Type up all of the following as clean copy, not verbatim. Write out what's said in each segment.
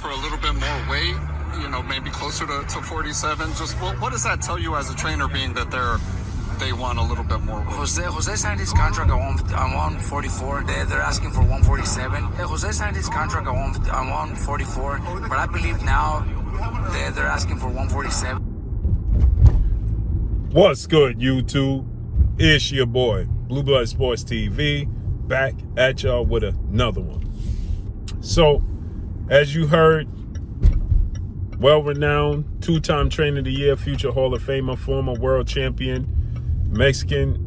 for a little bit more weight, maybe closer to 47. Just what does that tell you as a trainer, being that they want a little bit more weight? Jose signed his contract on 144. They're asking for 147. Jose signed his contract on 144, but I believe now they're asking for 147. What's good, YouTube? It's your boy, Blue Blood Sports TV, back at y'all with another one. So, as you heard, well-renowned, two-time Trainer of the Year, future Hall of Famer, former world champion, Mexican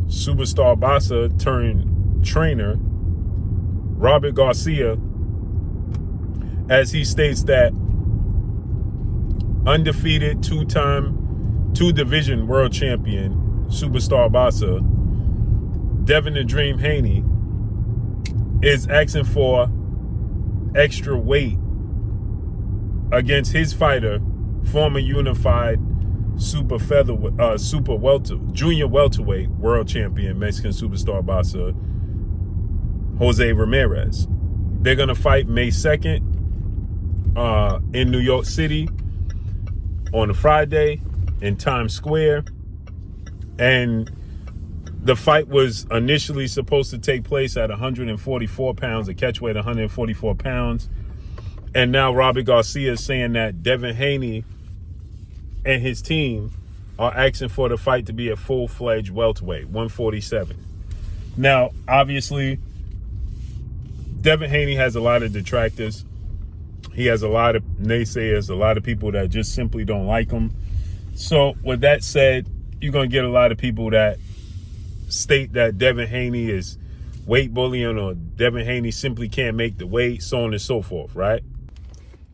superstar boxer turned trainer, Robert Garcia, as he states that undefeated two-division world champion, superstar boxer, Devin the Dream Haney, is asking for extra weight against his fighter, former unified junior welterweight world champion, Mexican superstar boxer, Jose Ramirez. They're going to fight May 2nd in New York City on a Friday in Times Square. And the fight was initially supposed to take place at 144 pounds, a catch weight 144 pounds. And now Robert Garcia is saying that Devin Haney and his team are asking for the fight to be a full-fledged welterweight, 147. Now, obviously, Devin Haney has a lot of detractors. He has a lot of naysayers, a lot of people that just simply don't like him. So, with that said, you're going to get a lot of people that state that Devin Haney is weight bullying, or Devin Haney simply can't make the weight, so on and so forth, right?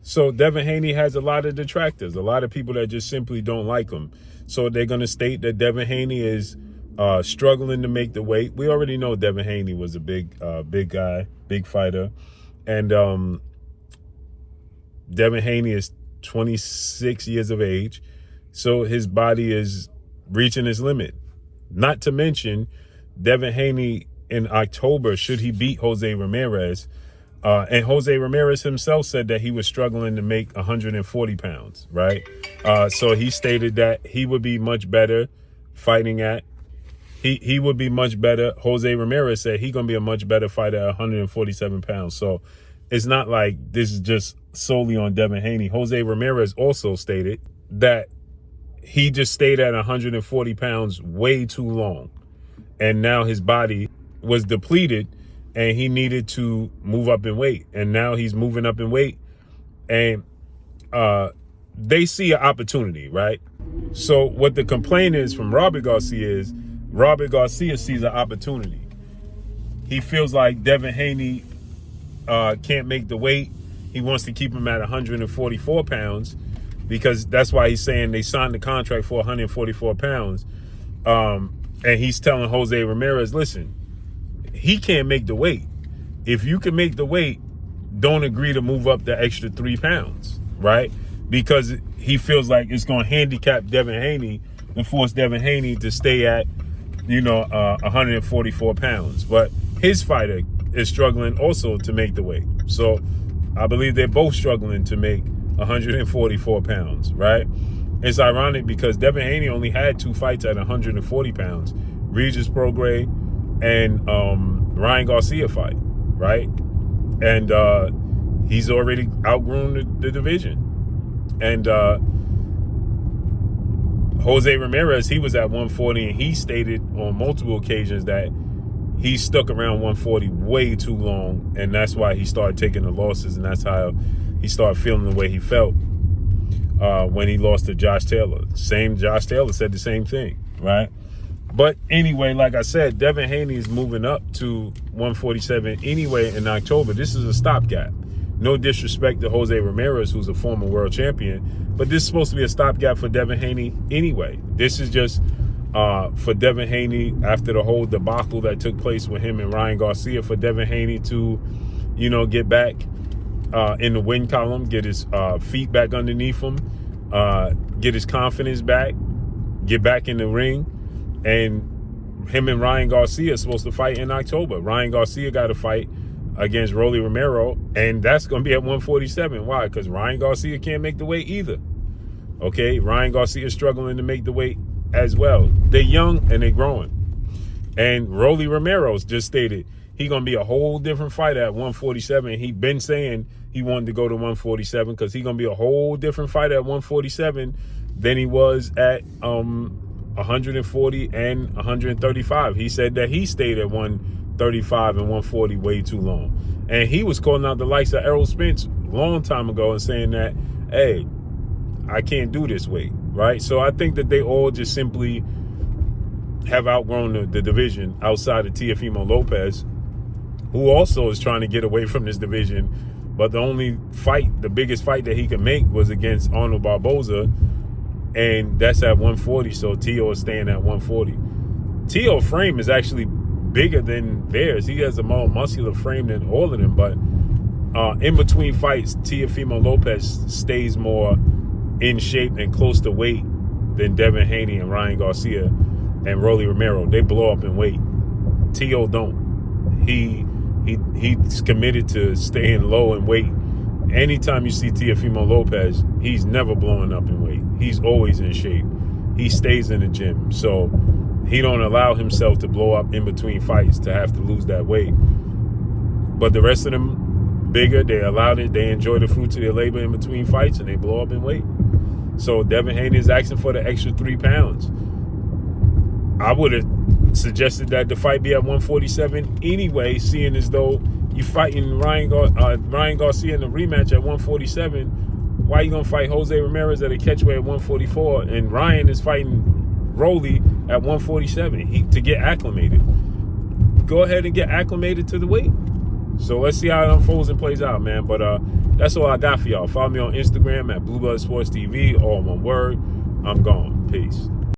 So Devin Haney has a lot of detractors, a lot of people that just simply don't like him. So they're going to state that Devin Haney is struggling to make the weight. We already know Devin Haney was a big guy, big fighter. And Devin Haney is 26 years of age. So his body is reaching its limit. Not to mention, Devin Haney in October, should he beat Jose Ramirez, and Jose Ramirez himself said that he was struggling to make 140 pounds, right? So he stated that he would be much better fighting at, he would be much better. Jose Ramirez said he's going to be a much better fighter at 147 pounds. So it's not like this is just solely on Devin Haney. Jose Ramirez also stated that he just stayed at 140 pounds way too long. And now his body was depleted and he needed to move up in weight. And now he's moving up in weight. And they see an opportunity, right? So what the complaint is from Robert Garcia is, Robert Garcia sees an opportunity. He feels like Devin Haney can't make the weight. He wants to keep him at 144 pounds. Because that's why he's saying they signed the contract for 144 pounds. And he's telling Jose Ramirez, listen, he can't make the weight. If you can make the weight, don't agree to move up the extra 3 pounds, right? Because he feels like it's going to handicap Devin Haney and force Devin Haney to stay at, 144 pounds. But his fighter is struggling also to make the weight. So I believe they're both struggling to make 144 pounds, right? It's ironic because Devin Haney only had 2 fights at 140 pounds. Regis Prograis and Ryan Garcia fight, right? And he's already outgrown the division. And Jose Ramirez, he was at 140, and he stated on multiple occasions that he stuck around 140 way too long, and that's why he started taking the losses, and that's how he started feeling the way he felt when he lost to Josh Taylor. Josh Taylor said the same thing, right? But anyway, like I said, Devin Haney is moving up to 147 anyway in October. This is a stopgap. No disrespect to Jose Ramirez, who's a former world champion, but this is supposed to be a stopgap for Devin Haney anyway. This is just for Devin Haney, after the whole debacle that took place with him and Ryan Garcia, for Devin Haney to, get back in the win column, get his feet back underneath him, get his confidence back, get back in the ring. And him and Ryan Garcia are supposed to fight in October. Ryan Garcia got to fight against Rolly Romero, and that's going to be at 147. Why? Because Ryan Garcia can't make the weight either. Okay, Ryan Garcia is struggling to make the weight as well. They're young and they're growing. And Rolly Ramirez just stated he's going to be a whole different fighter at 147. He been saying he wanted to go to 147 because he's going to be a whole different fighter at 147 than he was at 140 and 135. He said that he stayed at 135 and 140 way too long. And he was calling out the likes of Errol Spence a long time ago and saying that, hey, I can't do this weight, right? So I think that they all just simply have outgrown the division outside of Teofimo Lopez, who also is trying to get away from this division. But the only fight, the biggest fight that he can make was against Arnold Barboza, and that's at 140, so Tio is staying at 140. Tio's frame is actually bigger than theirs. He has a more muscular frame than all of them, but in between fights, Teofimo Lopez stays more in shape and close to weight than Devin Haney and Ryan Garcia and Rolly Romero. They blow up in weight. Tio don't. He's committed to staying low in weight. Anytime you see Teofimo Lopez, he's never blowing up in weight. He's always in shape. He stays in the gym. So he don't allow himself to blow up in between fights to have to lose that weight. But the rest of them, bigger, they allowed it. They enjoy the fruits of their labor in between fights, and they blow up in weight. So Devin Haney is asking for the extra 3 pounds. I would have suggested that the fight be at 147 anyway, seeing as though you fighting Ryan Garcia in the rematch at 147. Why are you going to fight Jose Ramirez at a catchweight at 144? And Ryan is fighting Rolly at 147 to get acclimated. Go ahead and get acclimated to the weight. So let's see how it unfolds and plays out, man. But that's all I got for y'all. Follow me on Instagram at Blue Blood Sports TV, all one word. I'm gone. Peace.